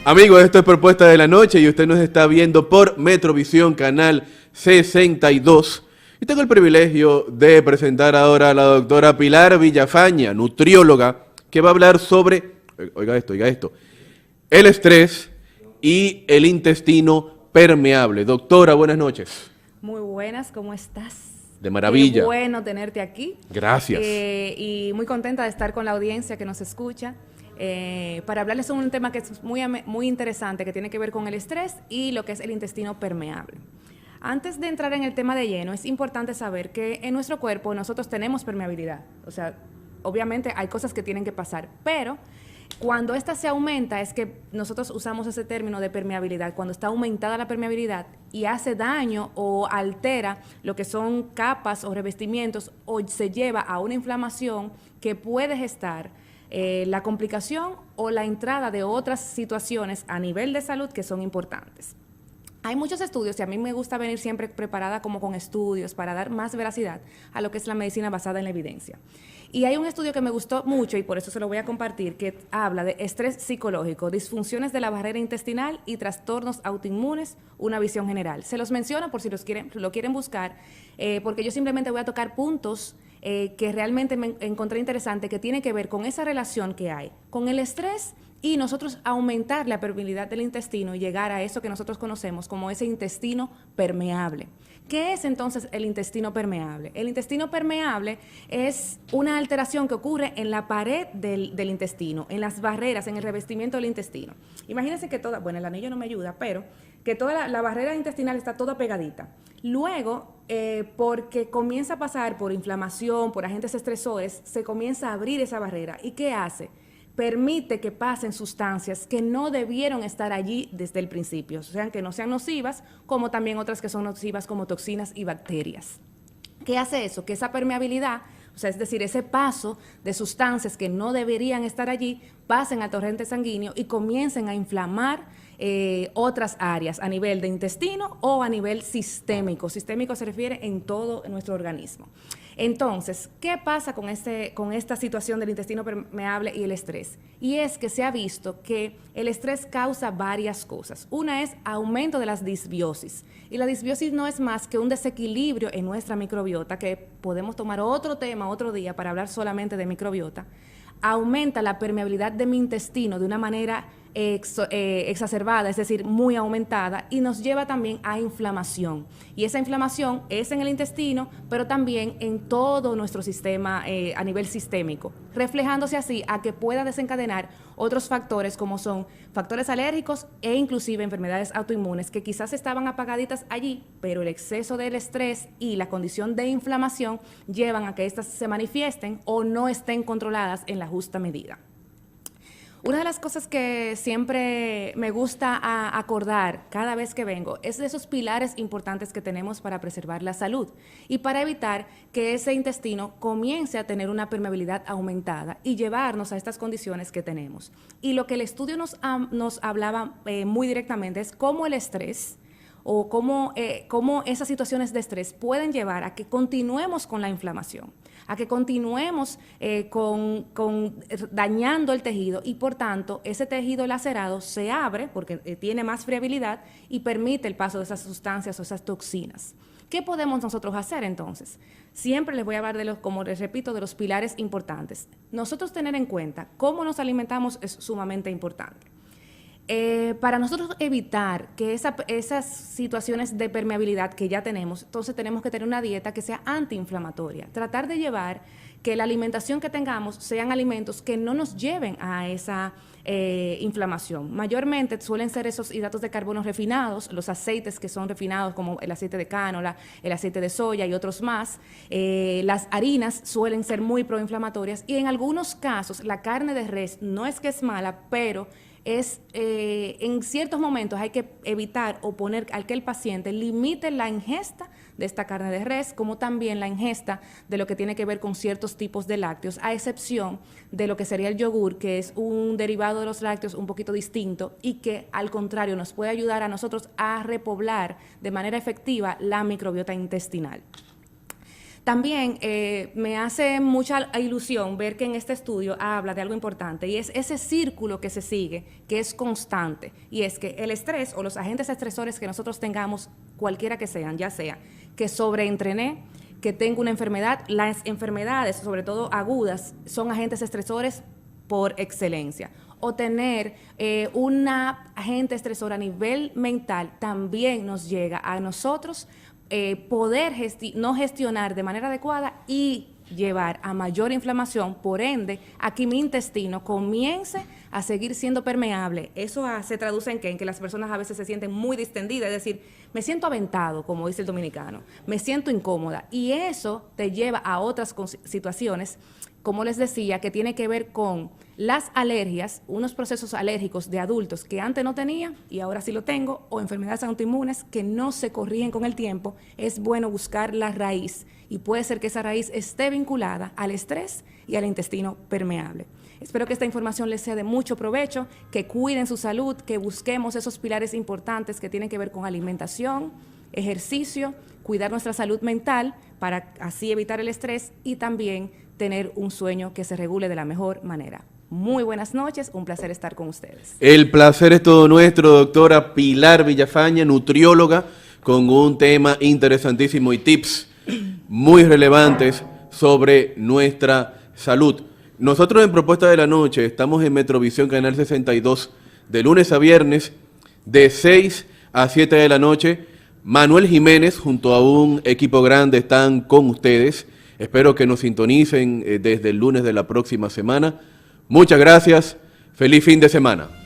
Amigos, esto es Propuesta de la Noche y usted nos está viendo por Metrovisión, canal 62. Y tengo el privilegio de presentar ahora a la doctora Pilar Villafaña, nutrióloga, que va a hablar sobre, oiga esto, el estrés y el intestino permeable. Doctora, buenas noches. Muy buenas, ¿cómo estás? De maravilla. Qué bueno tenerte aquí. Gracias. Y muy contenta de estar con la audiencia que nos escucha. Para hablarles sobre un tema que es muy interesante, que tiene que ver con el estrés y lo que es el intestino permeable. Antes de entrar en el tema de lleno, es importante saber que en nuestro cuerpo nosotros tenemos permeabilidad. O sea, obviamente hay cosas que tienen que pasar, pero cuando esta se aumenta es que nosotros usamos ese término de permeabilidad, cuando está aumentada la permeabilidad y hace daño o altera lo que son capas o revestimientos o se lleva a una inflamación que puede gestar la complicación o la entrada de otras situaciones a nivel de salud que son importantes. Hay muchos estudios y a mí me gusta venir siempre preparada como con estudios para dar más veracidad a lo que es la medicina basada en la evidencia. Y hay un estudio que me gustó mucho y por eso se lo voy a compartir, que habla de estrés psicológico, disfunciones de la barrera intestinal y trastornos autoinmunes, una visión general. Se los menciono por si lo quieren buscar, porque yo simplemente voy a tocar puntos que realmente me encontré interesante, que tiene que ver con esa relación que hay con el estrés y nosotros aumentar la permeabilidad del intestino y llegar a eso que nosotros conocemos como ese intestino permeable. ¿Qué es entonces el intestino permeable? El intestino permeable es una alteración que ocurre en la pared del intestino, en las barreras, en el revestimiento del intestino. Imagínense que bueno, el anillo no me ayuda, pero que toda la barrera intestinal está toda pegadita. Luego, porque comienza a pasar por inflamación, por agentes estresores, se comienza a abrir esa barrera. ¿Y qué hace? Permite que pasen sustancias que no debieron estar allí desde el principio, o sea, que no sean nocivas, como también otras que son nocivas como toxinas y bacterias. ¿Qué hace eso? Que esa permeabilidad, o sea, es decir, ese paso de sustancias que no deberían estar allí, pasen al torrente sanguíneo y comiencen a inflamar otras áreas a nivel de intestino o a nivel sistémico. Sistémico se refiere en todo nuestro organismo. Entonces, ¿qué pasa con esta situación del intestino permeable y el estrés? Y es que se ha visto que el estrés causa varias cosas. Una es aumento de las disbiosis. Y la disbiosis no es más que un desequilibrio en nuestra microbiota, que podemos tomar otro tema otro día para hablar solamente de microbiota. Aumenta la permeabilidad de mi intestino de una manera exacerbada, es decir, muy aumentada, y nos lleva también a inflamación. Y esa inflamación es en el intestino, pero también en todo nuestro sistema a nivel sistémico, reflejándose así a que pueda desencadenar otros factores como son factores alérgicos e inclusive enfermedades autoinmunes que quizás estaban apagaditas allí, pero el exceso del estrés y la condición de inflamación llevan a que éstas se manifiesten o no estén controladas en la justa medida. Una de las cosas que siempre me gusta acordar cada vez que vengo es de esos pilares importantes que tenemos para preservar la salud y para evitar que ese intestino comience a tener una permeabilidad aumentada y llevarnos a estas condiciones que tenemos. Y lo que el estudio nos hablaba muy directamente es cómo el estrés o cómo esas situaciones de estrés pueden llevar a que continuemos con la inflamación, a que continuemos dañando el tejido y por tanto ese tejido lacerado se abre porque tiene más friabilidad y permite el paso de esas sustancias o esas toxinas. ¿Qué podemos nosotros hacer entonces? Siempre les voy a hablar como les repito, de los pilares importantes. Nosotros tener en cuenta cómo nos alimentamos es sumamente importante. Para nosotros evitar que esas situaciones de permeabilidad que ya tenemos, entonces tenemos que tener una dieta que sea antiinflamatoria. Tratar de llevar que la alimentación que tengamos sean alimentos que no nos lleven a esa inflamación. Mayormente suelen ser esos hidratos de carbono refinados, los aceites que son refinados como el aceite de cánola, el aceite de soya y otros más. Las harinas suelen ser muy proinflamatorias y en algunos casos la carne de res no es que es mala, pero en ciertos momentos hay que evitar o poner al que el paciente limite la ingesta de esta carne de res, como también la ingesta de lo que tiene que ver con ciertos tipos de lácteos, a excepción de lo que sería el yogur, que es un derivado de los lácteos un poquito distinto y que al contrario nos puede ayudar a nosotros a repoblar de manera efectiva la microbiota intestinal. También me hace mucha ilusión ver que en este estudio habla de algo importante y es ese círculo que se sigue, que es constante, y es que el estrés o los agentes estresores que nosotros tengamos, cualquiera que sean, ya sea que sobreentrené, que tengo una enfermedad, las enfermedades, sobre todo agudas, son agentes estresores por excelencia. O tener una agente estresor a nivel mental también nos llega a nosotros poder no gestionar de manera adecuada y llevar a mayor inflamación, por ende, a que mi intestino comience a seguir siendo permeable. Eso se traduce en que las personas a veces se sienten muy distendidas, es decir, me siento aventado, como dice el dominicano, me siento incómoda, y eso te lleva a otras situaciones, como les decía, que tiene que ver con las alergias, unos procesos alérgicos de adultos que antes no tenía y ahora sí lo tengo, o enfermedades autoinmunes que no se corrigen con el tiempo. Es bueno buscar la raíz y puede ser que esa raíz esté vinculada al estrés y al intestino permeable. Espero que esta información les sea de mucho provecho, que cuiden su salud, que busquemos esos pilares importantes que tienen que ver con alimentación, ejercicio, cuidar nuestra salud mental para así evitar el estrés y también tener un sueño que se regule de la mejor manera. Muy buenas noches, un placer estar con ustedes. El placer es todo nuestro, doctora Pilar Villafaña, nutrióloga, con un tema interesantísimo y tips muy relevantes sobre nuestra salud. Nosotros en Propuesta de la Noche estamos en Metrovisión Canal 62 de lunes a viernes de 6 a 7 de la noche. Manuel Jiménez junto a un equipo grande están con ustedes. Espero que nos sintonicen desde el lunes de la próxima semana. Muchas gracias. Feliz fin de semana.